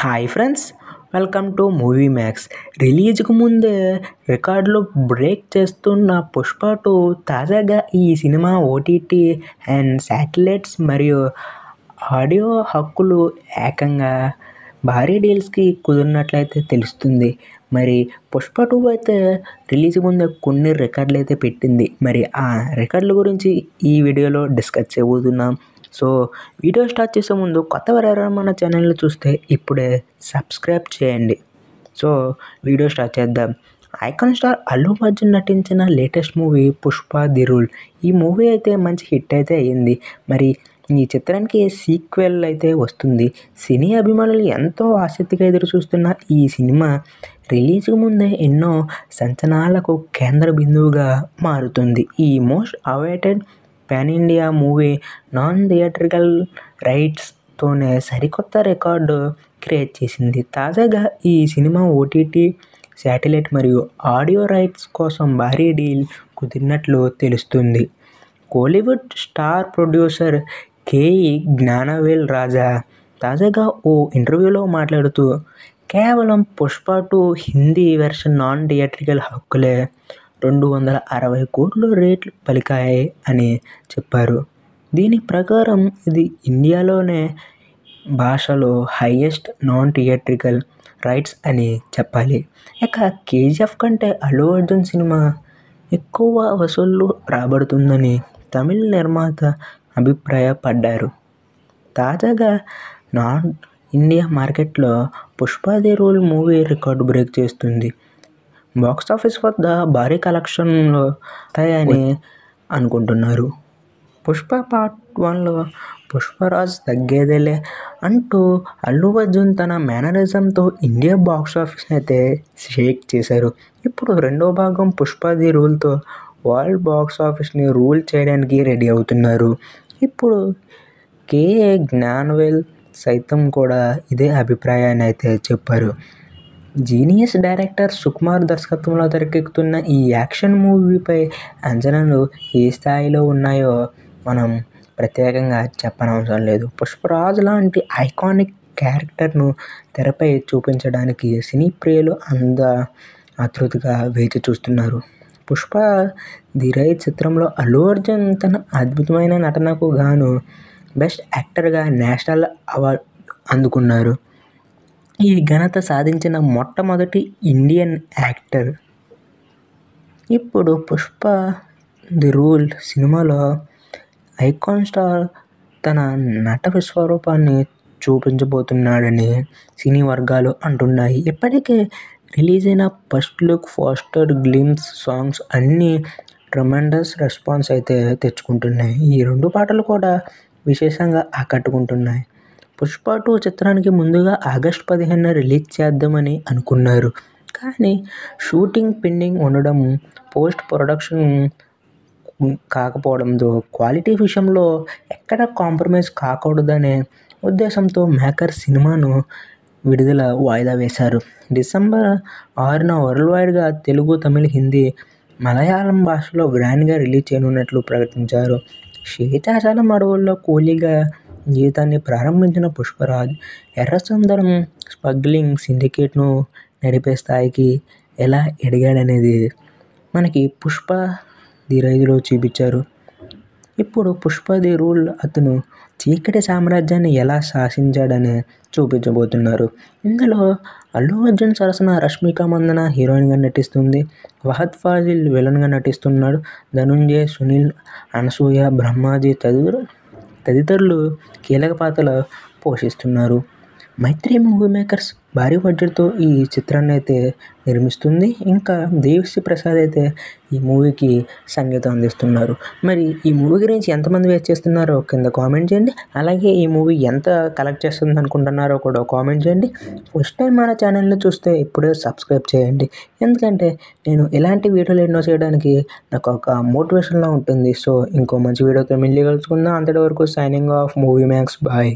Hi friends, welcome to Movie Max. రిలీజ్కు ముందే రికార్డులు బ్రేక్ చేస్తున్న పుష్ప 2 తాజాగా ఈ సినిమా ఓటీటీ అండ్ శాటిలైట్స్ మరియు ఆడియో హక్కులు ఏకంగా భారీ డీల్స్కి కుదిరినట్లయితే తెలుస్తుంది. మరి పుష్ప 2 అయితే రిలీజ్ ముందే కొన్ని రికార్డులు అయితే పెట్టింది. మరి ఆ రికార్డుల గురించి ఈ వీడియోలో డిస్కస్ చేయబోతున్నాం. సో వీడియో స్టార్ట్ చేసే ముందు కొత్తవారు ఎవరైనా మన ఛానల్ని చూస్తే ఇప్పుడే సబ్స్క్రైబ్ చేయండి. సో వీడియో స్టార్ట్ చేద్దాం. ఐకాన్ స్టార్ అల్లు అర్జున్ నటించిన latest movie Pushpa the rule. ఈ మూవీ అయితే మంచి హిట్ అయితే అయ్యింది. మరి ఈ చిత్రానికి సీక్వెల్ అయితే వస్తుంది. సినీ అభిమానులు ఎంతో ఆసక్తిగా ఎదురు చూస్తున్న ఈ సినిమా రిలీజ్కు ముందే ఎన్నో సంచలనాలకు కేంద్ర బిందువుగా మారుతుంది. ఈ most awaited pan India movie non theatrical రైట్స్తోనే సరికొత్త రికార్డు క్రియేట్ చేసింది. తాజాగా ఈ సినిమా ఓటీటీ, శాటిలైట్ మరియు ఆడియో రైట్స్ కోసం భారీ డీల్ కుదిరినట్లు తెలుస్తుంది. Kollywood star producer K E Gnanavel Raja తాజాగా ఓ ఇంటర్వ్యూలో మాట్లాడుతూ కేవలం Pushpa 2 Hindi version non theatrical హక్కులే 260 కోట్లు రేట్లు పలికాయి అని చెప్పారు. దీని ప్రకారం ఇది ఇండియాలోనే భాషలో హైయెస్ట్ నాన్ థియేట్రికల్ రైట్స్ అని చెప్పాలి. ఇక కేజీఎఫ్ కంటే అల్లు అర్జున్ సినిమా ఎక్కువ వసూళ్లు రాబడుతుందని తమిళ నిర్మాత అభిప్రాయపడ్డారు. తాజాగా నాన్ ఇండియా మార్కెట్లో Pushpa the rule movie record break చేస్తుంది. బాక్సాఫీస్ వద్ద భారీ కలెక్షన్లు వస్తాయని అనుకుంటున్నారు. పుష్ప పార్ట్ 1లో పుష్పరాజ్ తగ్గేదేలే అంటూ అల్లు అర్జున్ తన మేనరిజంతో ఇండియా బాక్సాఫీస్ని అయితే షేక్ చేశారు. ఇప్పుడు రెండో భాగం పుష్ప ది రూల్తో వరల్డ్ బాక్సాఫీస్ని రూల్ చేయడానికి రెడీ అవుతున్నారు. ఇప్పుడు కేఏ జ్ఞానవేల్ సైతం కూడా ఇదే అభిప్రాయాన్ని అయితే చెప్పారు. జీనియస్ డైరెక్టర్ సుకుమార్ దర్శకత్వంలో తెరకెక్కుతున్న ఈ యాక్షన్ మూవీపై అంచనాలు ఏ స్థాయిలో ఉన్నాయో మనం ప్రత్యేకంగా చెప్పనవసరం లేదు. పుష్పరాజ్ లాంటి ఐకానిక్ క్యారెక్టర్ను తెరపై చూపించడానికి సినీ ప్రియులు ఆతృతగా వేచి చూస్తున్నారు. పుష్ప ది రైల్ చిత్రంలో అల్లు అర్జున్ తన అద్భుతమైన నటనకు గాను బెస్ట్ యాక్టర్గా నేషనల్ అవార్డు అందుకున్నారు. ఈ ఘనత సాధించిన మొట్టమొదటి ఇండియన్ యాక్టర్. ఇప్పుడు పుష్ప ది రూల్ సినిమాలో ఐకాన్ స్టార్ తన నట విశ్వరూపాన్ని చూపించబోతున్నాడని సినీ వర్గాలు అంటున్నాయి. ఇప్పటికే రిలీజ్ అయిన first look, poster, glimpse songs అన్నీ ట్రెమెండస్ రెస్పాన్స్ అయితే తెచ్చుకుంటున్నాయి. ఈ రెండు పాటలు కూడా విశేషంగా ఆకట్టుకుంటున్నాయి. పుష్ప 2 చిత్రానికి ముందుగా ఆగస్టు 15న రిలీజ్ చేద్దామని అనుకున్నారు. కానీ షూటింగ్ పెండింగ్ ఉండడం, పోస్ట్ ప్రొడక్షన్ కాకపోవడంతో క్వాలిటీ విషయంలో ఎక్కడ కాంప్రమైజ్ కాకూడదనే ఉద్దేశంతో మేకర్ సినిమాను విడుదల వాయిదా వేశారు. డిసెంబర్ 6న వరల్డ్ వైడ్గా తెలుగు, తమిళ, హిందీ, మలయాళం భాషలో గ్రాండ్గా రిలీజ్ చేయనున్నట్లు ప్రకటించారు. శేషాచలం అడవుల్లో కూలీగా జీవితాన్ని ప్రారంభించిన పుష్పరాజ్ ఎర్రచందనం స్మగ్లింగ్ సిండికేట్ను నడిపే స్థాయికి ఎలా ఎదిగాడనేది మనకి పుష్ప ది రైజ్లో చూపించారు. ఇప్పుడు పుష్ప ది రూల్ అతను చీకటి సామ్రాజ్యాన్ని ఎలా శాసించాడని చూపించబోతున్నారు. ఇందులో అల్లు అర్జున్ సరసన రష్మిక మందన హీరోయిన్గా నటిస్తుంది. ఫహద్ ఫాజిల్ విలన్గా నటిస్తున్నాడు. ధనుంజయ్, సునీల్, అనసూయ, బ్రహ్మాజీ తదితరులు కీలక పాత్రలు పోషిస్తున్నారు. మైత్రి మూవీ మేకర్స్ భారీ బడ్జెట్తో ఈ చిత్రాన్ని అయితే నిర్మిస్తుంది. ఇంకా దేవిశ్రీ ప్రసాద్ అయితే ఈ మూవీకి సంగీతం అందిస్తున్నారు. మరి ఈ మూవీ గురించి ఎంతమంది వెయిట్ చేస్తున్నారో కింద కామెంట్ చేయండి. అలాగే ఈ మూవీ ఎంత కలెక్ట్ చేస్తుంది అనుకుంటున్నారో కూడా కామెంట్ చేయండి. ఫస్ట్ టైం మన ఛానల్ని చూస్తే ఇప్పుడే సబ్స్క్రైబ్ చేయండి. ఎందుకంటే నేను ఇలాంటి వీడియోలు ఎన్నో చేయడానికి నాకు ఒక మోటివేషన్లా ఉంటుంది. సో ఇంకో మంచి వీడియోతో మళ్ళీ కలుసుకుందాం. అంతటి వరకు signing off Movie Max. Bye.